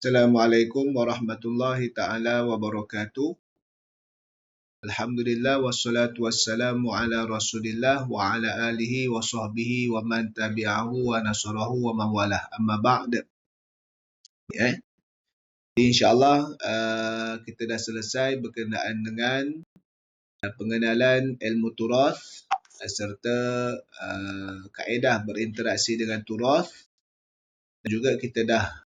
Assalamualaikum warahmatullahi ta'ala wabarakatuh. Alhamdulillah wassalatu wassalamu ala rasulillah wa ala alihi wa sahbihi wa man tabi'ahu wa nasarahu wa man walah. Amma ba'd. InsyaAllah kita dah selesai berkenaan dengan pengenalan ilmu turath serta kaedah berinteraksi dengan turath. Dan juga kita dah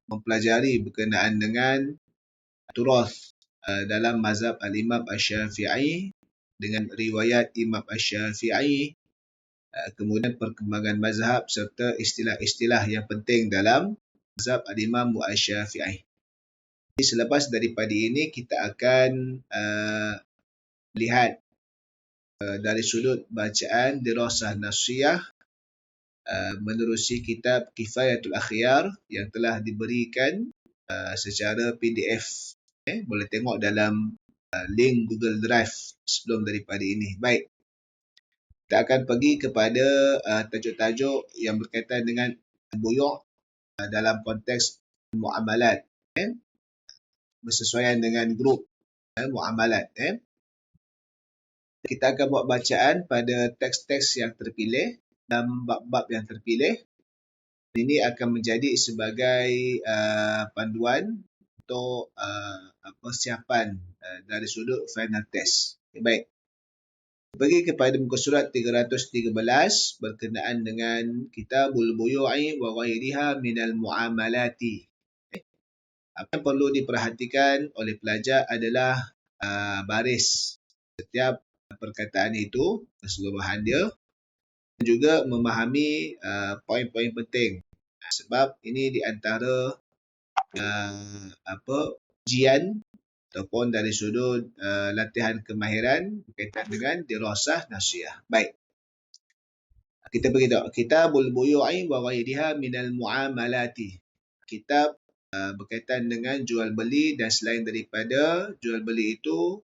mempelajari berkenaan dengan turath dalam mazhab al-Imam Asy-Syafi'i dengan riwayat Imam Asy-Syafi'i, kemudian perkembangan mazhab serta istilah-istilah yang penting dalam mazhab al-Imam Asy-Syafi'i. Selepas daripada ini kita akan lihat dari sudut bacaan dirasah nafsiyah menerusi kitab Kifayatul Akhyar yang telah diberikan secara PDF. Boleh tengok dalam link Google Drive sebelum daripada ini. Baik. Kita akan pergi kepada tajuk-tajuk yang berkaitan dengan buyu' dalam konteks muamalat. Bersesuaian dengan grup muamalat. Kita akan buat bacaan pada teks-teks yang terpilih dan bab-bab yang terpilih. Ini akan menjadi sebagai panduan untuk persiapan dari sudut final test. Baik. Pergi kepada muka surat 313 berkenaan dengan Kitabul Buyu'i wa ghairiha minal muamalati. Apa yang perlu diperhatikan oleh pelajar adalah baris setiap perkataan itu, keseluruhan dia, dan juga memahami poin-poin penting. Sebab ini di antara ujian ataupun dari sudut latihan kemahiran berkaitan dengan dirasah nafsiyah. Baik. Kita beritahu Kitabul Buyu'i wa ghairiha minal muamalati. Kitab berkaitan dengan jual beli dan selain daripada jual beli itu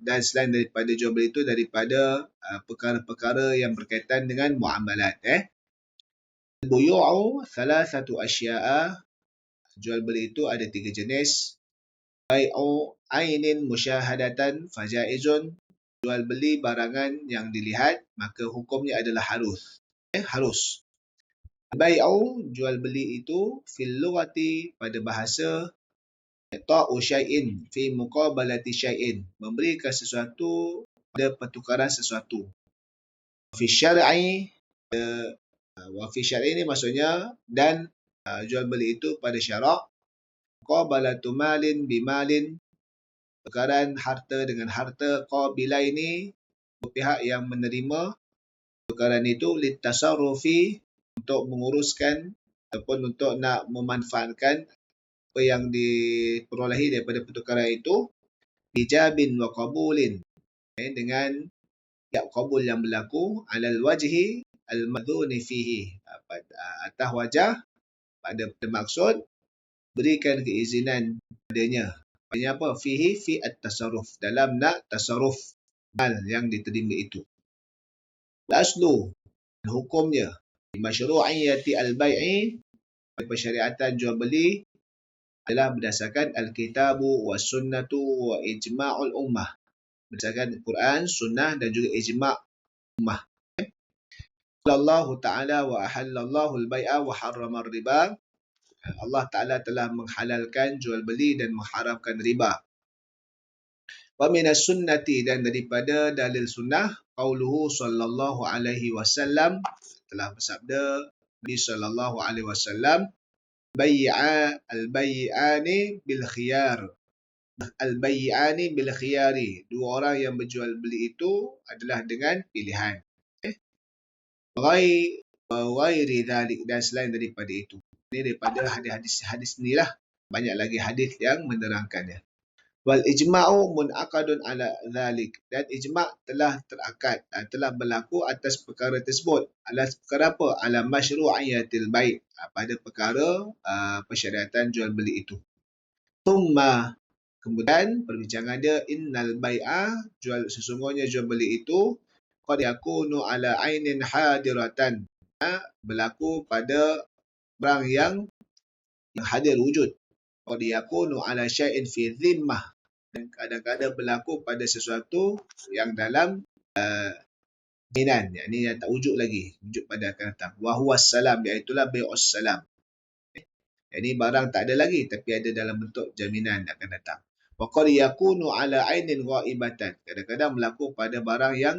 dan selain daripada jual beli itu daripada perkara-perkara yang berkaitan dengan muamalat. Buyu'u thalathatu asya'a. Jual beli itu ada 3 jenis. Bai'u ainin musyahadatan fajaizun. Jual beli barangan yang dilihat, maka hukumnya adalah harus. Bai'u, jual beli itu fil lughati, pada bahasa, ta'u syai'in fi muqabalati syai'in, memberikan sesuatu pada pertukaran sesuatu. Fi syar'i, wa fi syar'i ini maksudnya dan jual beli itu pada syarak. Muqabalatu malin bimalin, pertukaran harta dengan harta. Qabila ini pihak yang menerima pertukaran itu litasarrufi, untuk menguruskan ataupun untuk nak memanfaatkan apa yang diperolehi daripada pertukaran itu, ijabin wa qabulin, dengan ijab qabul yang berlaku, alal wajhi al-madhuni fihi, atas wajah pada maksud berikan keizinan padanya. Maksudnya apa? Fihi fi at-tasarruf, dalam nak tasarruf mal yang diterima itu. Al-aslu, hukumnya masyru'iyyati al-bai'i, persyariatan jual beli adalah berdasarkan al-kitabu wa sunnatu wa ijma'ul ummah, berdasarkan Quran, sunnah dan juga ijma' ummah. Allah Ta'ala wa ahallallahu al-bai'a wa harrama riba. Allah Ta'ala telah menghalalkan jual beli dan mengharamkan riba. Wa minas sunnati, dan daripada dalil sunnah, qauluhu sallallahu alaihi wasallam, telah bersabda Nabi sallallahu alaihi wasallam, al-bai'ani bil khiyar. Al-bai'ani bil khiyari, dua orang yang berjual beli itu adalah dengan pilihan. Ghairi dhalik, dan selain daripada itu. Ini daripada hadis inilah. Banyak lagi hadis yang menerangkannya. Wal ijma'u munaqadun ala dhalik, dan ijma' telah terakad, telah berlaku atas perkara tersebut. Alas perkara apa? Ala masyru'iyatil bai', pada perkara persyariatan jual beli itu. Thumma, kemudian perbincangan dia, innal bai'a, sesungguhnya jual beli itu qad yakunu ala ainin hadiratan, berlaku pada barang yang hadir wujud. Qad yakunu ala syai'in fi dhimmah, dan kadang-kadang berlaku pada sesuatu yang dalam jaminan, yakni yang tak wujud lagi, wujud pada akan datang. Wa huwa salam, iaitu bai'us salam. Jadi barang tak ada lagi tapi ada dalam bentuk jaminan akan datang. Wa qad yakunu ala ainin ghaibatan, kadang-kadang berlaku pada barang yang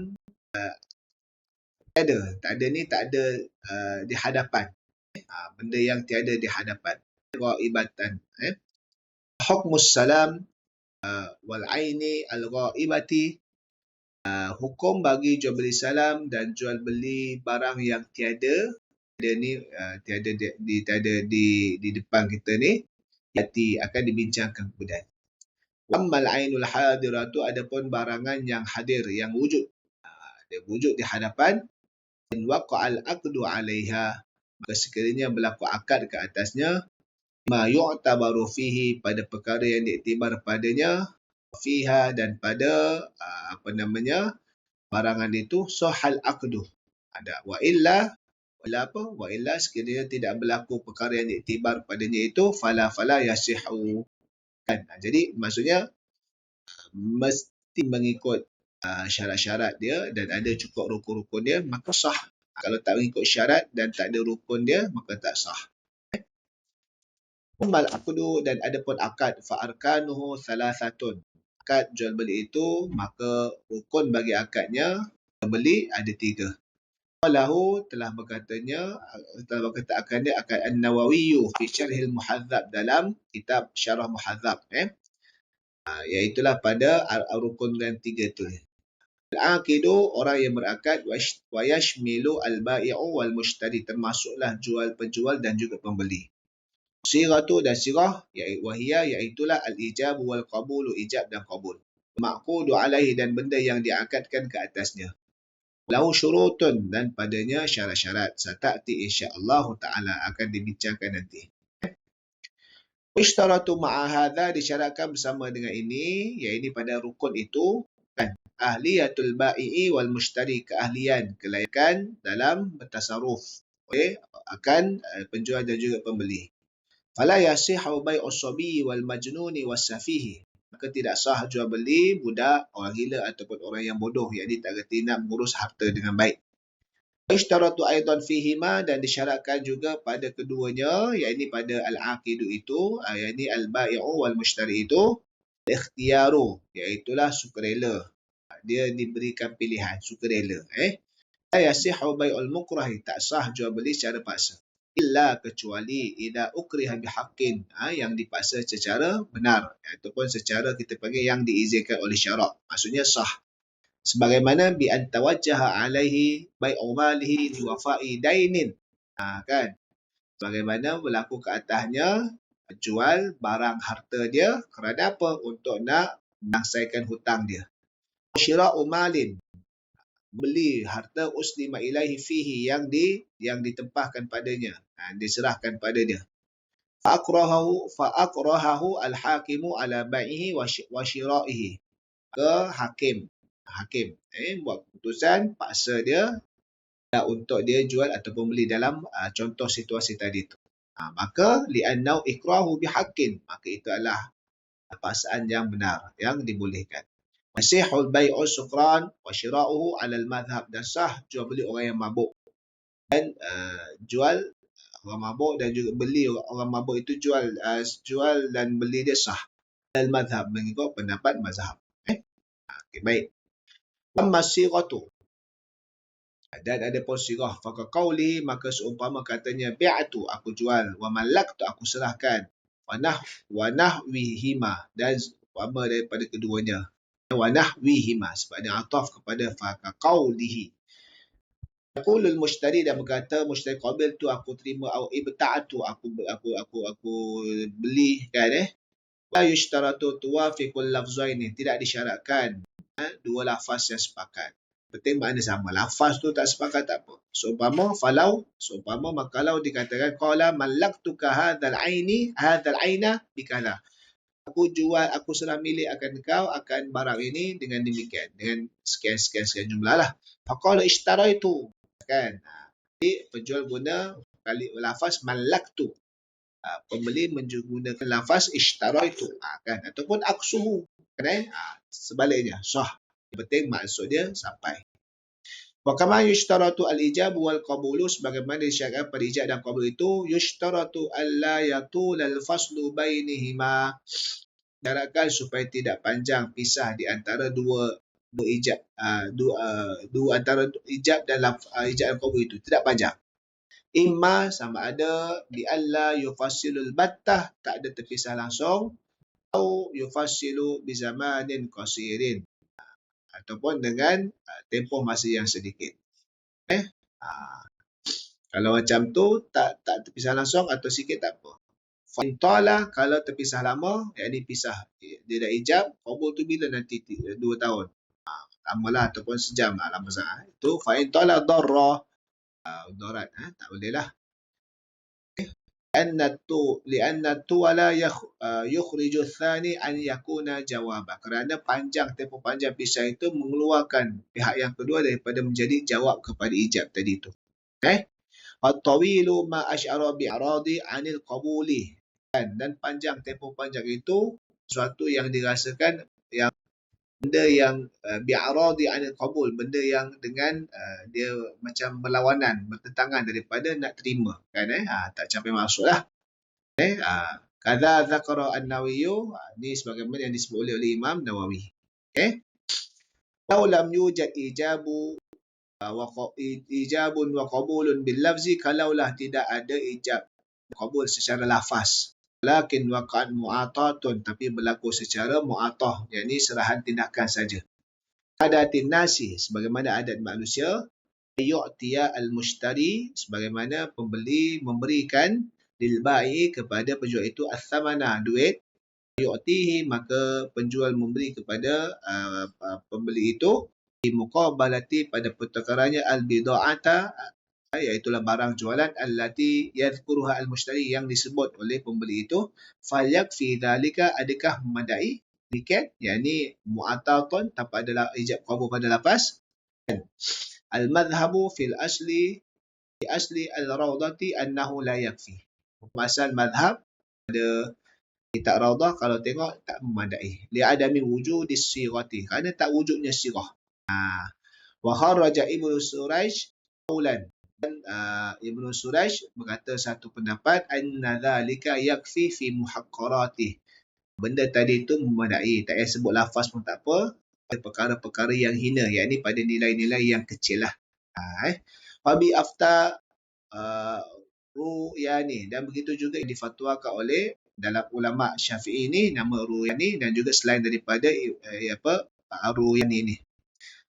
tak ada ni, tak ada di hadapan. Benda yang tiada di hadapan. Ghaibatan. Hukmus salam wal aini al ghaibati, hukum bagi jual beli salam dan jual beli barang yang tiada ni, tiada di depan kita ni, hati akan dibincangkan kemudian. Wammal ainul hadiratu, adapun barangan yang hadir, yang wujud, dia wujud di hadapan, in waqa'al aqdu 'alaiha, maka sekiranya berlaku akad ke atasnya, ma yu'tabaru fihi, pada perkara yang diiktibar padanya, fiha, dan pada barangan itu, sahal aqdu, ada. Wa illa sekiranya tidak berlaku perkara yang diiktibar padanya itu, fala yasihu. Jadi maksudnya mesti mengikut syarat-syarat dia dan ada cukup rukun-rukun dia, maka sah. Kalau tak mengikut syarat dan tak ada rukun dia, maka tak sah. Ummal aqdu, dan adapun akad, fa arkanuhu salasatun, akad jual beli itu, maka rukun bagi akadnya beli ada 3. Lahu telah berkata akan dia akad An-Nawawi fi Syarhil Muhadzab, dalam kitab Syarah Muhadzab, iaitulah pada rukun yang 3 tu. Al-aqidu, orang yang berakad, wa yashmilu al-bai'u wal mushtari, termasuklah jual penjual dan juga pembeli. Siratu, dan sirah, wahia, iaitulah al-ijab wal qabulu, ijab dan qabul. Ma'qudu alaihi, dan benda yang diakadkan ke atasnya. Lahu syurutun, dan padanya syarat-syarat. Sata'ti insyaAllah ta'ala, akan dibincangkan nanti. Ishtaratu ma'a hadha, disyaratkan bersama dengan ini, iaitu pada rukun itu, ahliyatul ba'i'i wal mushtari, keahlian, kelayakan dalam bertasarruf, akan penjual dan juga pembeli. Fala yasihu bai'us sabi wal majnuni was safihi, maka tidak sah jual beli budak, orang gila ataupun orang yang bodoh, yakni tak reti nak mengurus harta dengan baik. Ishtaratu aidan fihima, dan disyaratkan juga pada keduanya, yakni pada al-aqidu itu, yakni al-bai'u wal mushtari itu, ikhtiyaru, iaitulah sukarela. Dia diberikan pilihan, sukarela. La yasihu bai'ul mukrah, tak sah jual beli secara paksa. Illa, kecuali idza ukriha bihaqqin, yang dipaksa secara benar, ataupun secara kita panggil yang diizinkan oleh syarak. Maksudnya sah. Sebagaimana bi an tawajjaha alaihi bai'u malihi li wafa'i dainin. Kan? Sebagaimana berlaku ke atasnya jual barang harta dia kerana apa? Untuk nak menyelesaikan hutang dia. Syira'u malin, beli harta uslima ilaihi fihi, yang ditempahkan padanya, diserahkan pada dia. Fa'akrahahu al-hakimu ala bai'ihi wa syira'ihi, ke hakim buat keputusan, paksa dia untuk dia jual ataupun beli dalam contoh situasi tadi tu. Maka li'annau ikrahu bihaqqin, maka itu adalah paksaan yang benar, yang dibolehkan. Masihul bai'u sukran wa syira'uhu 'ala al-madhhab, dan sah jual beli orang yang mabuk, dan jual orang mabuk dan juga beli orang mabuk itu, jual dan beli dia sah al-madhhab, mengikut pendapat mazhab. Okay, baik. Amma siratu, dan ada pun sirah, faka qauli, maka seumpama katanya bi'atu, aku jual, wa malaktu, aku serahkan, wa nahwihima, dan seumpama daripada keduanya, wa nahwihima, sebabnya ataf kepada faka qaulihi. Yaqulul mushtari, dan berkata mushtari, qabil tu, aku terima, au ibta'atu, aku beli, kan. La yushtaratu tuwafiqul lafzaini, tidak disyaratkan dua lafaz yang sepakat. Penting makna sama. Lafaz tu tak sepakat, tak apa. Seumpama makalau dikatakan qala malaktuka hadzal aina bikala, aku serah milik akan kau akan barang ini dengan demikian, dengan sekian jumlah lah. Faqala ishtaraitu, kan. Jadi penjual guna kali lafaz malaktu. Pembeli menggunakan lafaz ishtaraitu, kan, ataupun aksuhu, kan, sebaliknya sah. Yang penting maksud dia sampai. Wa kama yushtaratu al-ijab wal qabulu, sebagaimana disyaratkan pada ijab dan qabul itu, yushtaratu alla yatul al-faslu bainihima, syaratkan supaya tidak panjang pisah di antara dua ijab, dua antara ijab dan ijab dan qabul itu tidak panjang. Imma sama ada bi alla yufassilul battah, tak ada terpisah langsung, atau yufassilu bi zamanin qasirin, ataupun dengan tempoh masa yang sedikit. Kalau macam tu tak terpisah langsung atau sikit tak apa. Fa in tala, kalau terpisah lama, yakni pisah dia dah ijab, qabul tu bila nanti 2 tahun. Lamalah ataupun sejam lama sangat. Itu fa in tala darra, darat, tak boleh lah. Lianna tuwala yukhriju thani an yakuna jawaba, kerana tempoh panjang pisah itu mengeluarkan pihak yang kedua daripada menjadi jawab kepada ijab tadi itu. At-tawilu ma asy'ara bi'aradi 'anil qabuli, dan panjang, tempoh panjang itu sesuatu yang dirasakan, yang benda yang bi'aradi 'anil qabul, benda yang dengan dia macam berlawanan, bertentangan daripada nak terima, kan, tak sampai maksudlah. Kadza dzakara an-Nawawi, ni sebagaimana yang disebut oleh Imam Nawawi. Law lam yujad ijabun wa qabulun bil lafzi, kalaulah tidak ada ijab qabul secara lafaz, lakin waqa'an mu'atatun, tapi berlaku secara mu'atah, yakni serahan tindakan saja. Adatin nasi, sebagaimana adat manusia, yu'tiya al-mushtari, sebagaimana pembeli memberikan lil ba'i, kepada penjual itu, as-samana, duit, yu'tihi, maka penjual memberi kepada pembeli itu, di muqabalati, pada pertukarannya, al-bida'ata, iaitulah barang jualan, allati yadhkuruha al-mushtari, yang disebut oleh pembeli itu, falyakfi dhalika, adakah memadai demikian, yakni mu'atatun, tanpa ada ijab qabul pada lafaz. Al-madhhabu fil asli, di asli al-rawdati annahu la yakfi. Masal madhab pada kitab Raudah, kalau tengok tak memadai. Li'adami wujudis sirati, kerana tak wujudnya sirah. Wa kharaja Ibnu Suraj qaulan, dan Ibnu Suraj berkata satu pendapat, anna dhalika yakfi fi muhaqqarati, benda tadi itu memadai, tak payah sebut lafaz pun tak apa, pada perkara-perkara yang hina, yakni pada nilai-nilai yang kecil lah. Wabi afta Ruyani, dan begitu juga yang difatwakan oleh dalam ulama Syafi'i ini, nama Ruyani, dan juga selain daripada Ruyani ini.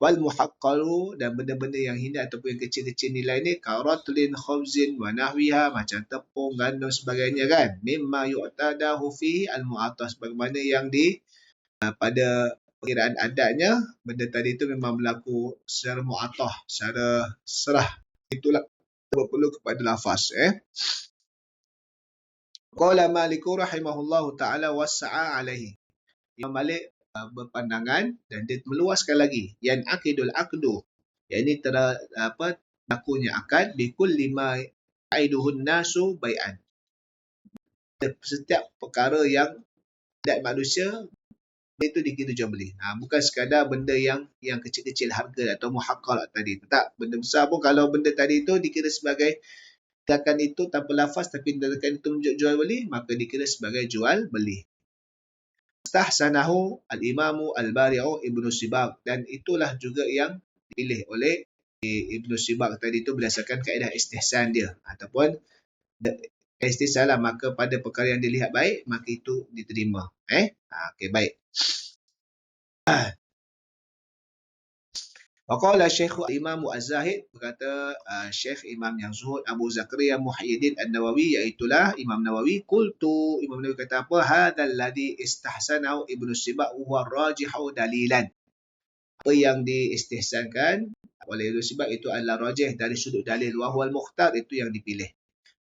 Wal muhaqqaru, dan benda-benda yang hina ataupun yang kecil-kecil nilai ni, karatlin khubzin wa nahwiha, macam tepung, gandum sebagainya, kan, mimma yu'tadahu fihi al-mu'attah, sebagaimana yang pada perkiraan adatnya, benda tadi itu memang berlaku secara mu'attah, secara serah, itulah perlu kepada lafaz. Qala Malik rahimahullahu ta'ala wassa'a alaihi, Imam Malik berpandangan dan dia meluaskan lagi, yang akidul akdu, yakni berlakunya akad, bikul lima aiduhun nasu bai'an, setiap perkara yang adat manusia itu dikira jual beli. Bukan sekadar benda yang kecil-kecil harga atau muhaqqal tadi. Tak, benda besar pun kalau benda tadi itu dikira sebagai tindakan itu tanpa lafaz, tapi tindakan itu menunjuk jual beli, maka dikira sebagai jual beli. Istahsanahu al-imamu al-bari'u Ibnu Sibag, dan itulah juga yang dipilih oleh Ibnu Sibag tadi itu berdasarkan kaedah istihsan dia, ataupun istihsan lah, maka pada perkara yang dilihat baik, maka itu diterima. Okey, baik. Waqala Syekh Imam Az-Zahid, berkata Syekh Imam yang zuhud Abu Zakaria Muhyiddin An-Nawawi, iaitulah Imam Nawawi, qultu, Imam Nawawi kata apa, hadzal ladzi istahsanahu Ibnu Sibag huwa rajihu dalilan, apa yang diistihsankan oleh Ibnu Sibag itu adalah rajih dari sudut dalil, wa huwal mukhtar, itu yang dipilih.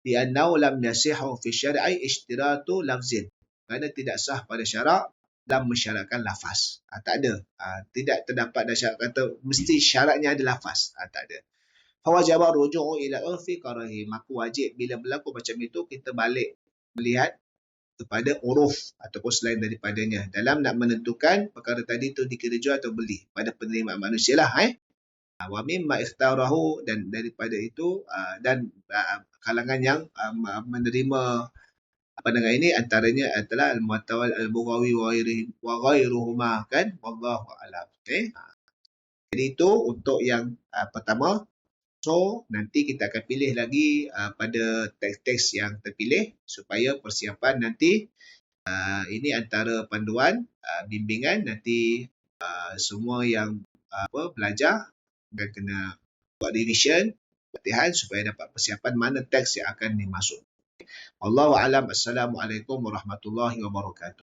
Di annahu lam yasihu fi syar'i ishtiratu lafzin, kerana tidak sah pada syarak dalam mensyaratkan lafaz. Tak ada. Tidak terdapat dah syarat kata mesti syaratnya ada lafaz. Tak ada. Fawajaba ruju'u ila urfi qarahi. Maka wajib bila berlaku macam itu kita balik melihat kepada uruf ataupun selain daripadanya dalam nak menentukan perkara tadi tu dikira jual atau beli pada penerimaan manusia lah. Wa mimma ikhtarahu, dan daripada itu dan kalangan yang menerima pandangan ini antaranya adalah al-Mu'tawal al-Bughawi wa ghairuhuma, kan, wallahu a'lam. Jadi itu untuk yang pertama. So nanti kita akan pilih lagi pada teks-teks yang terpilih supaya persiapan nanti ini antara panduan bimbingan nanti semua yang belajar dan kena buat revision latihan supaya dapat persiapan mana teks yang akan dimasuk. Wallahu a'lam. Assalamualaikum warahmatullahi wabarakatuh.